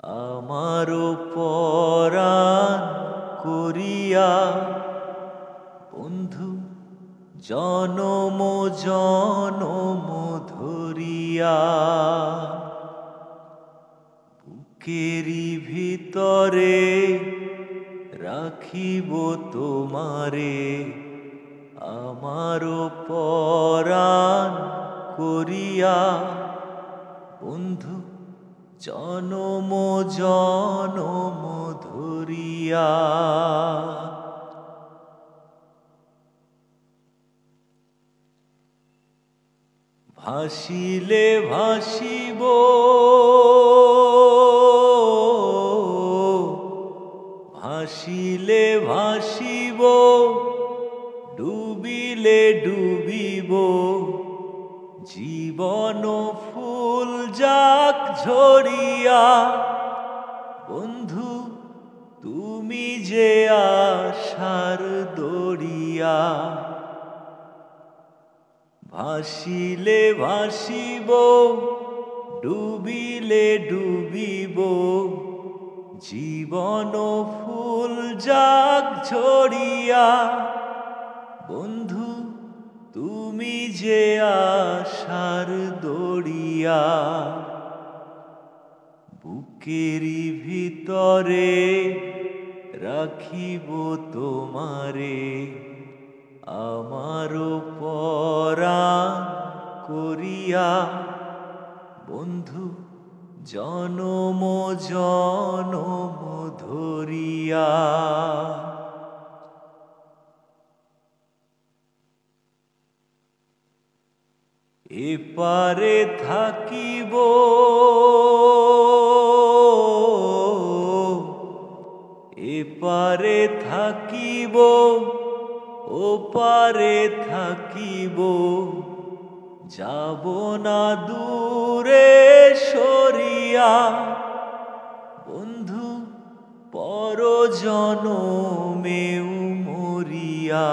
আমারও পরাণ করিয়া বন্ধু জনম জনম ধরিয়া বুকেরি ভিতরে রাখিব তোমারে আমারও পরাণ করিয়া বন্ধু জনম জনম ধরিয়া। ভাসিলে ভাসিব ভাসিলে ভাসিব ডুবিলে ডুবিব জীবন ফুল যাক ঝরিয়া বন্ধু তুমি যে আশার দরিয়া। ভাসিলে ভাসিব ডুবিলে ডুবিব জীবন ফুল যাক ঝরিয়া বন্ধু তুমি যে আশার দরিয়া। বুকেরি ভিতরে রাখিব তোমারে আমারও পরাণ করিয়া বন্ধু জনম জনম ধরিয়া। এপারে থাকিব এপারে থাকিব ওপারে থাকিব যাব না দূরে সরিয়া বন্ধু পর জনমেও মরিয়া।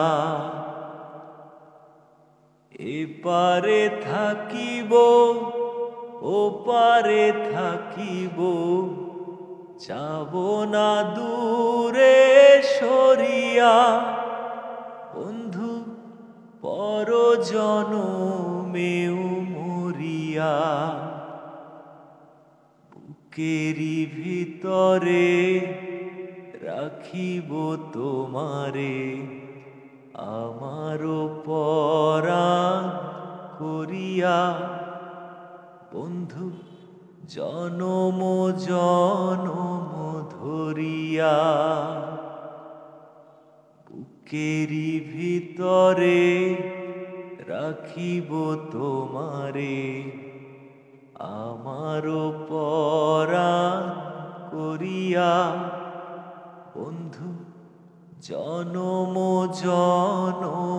এপারে থাকিব ওপারে থাকিব যাব না দূরে সরিয়া বন্ধু পর জনমেও মরিয়া। বুকেরি ভিতরে রাখিব তোমারে আমারও পরাণ করিয়া বন্ধু জনম জনম ধরিয়া। বুকেরি ভিতরে রাখিব তোমারে আমারও পরাণ করিয়া বন্ধু জনম জনম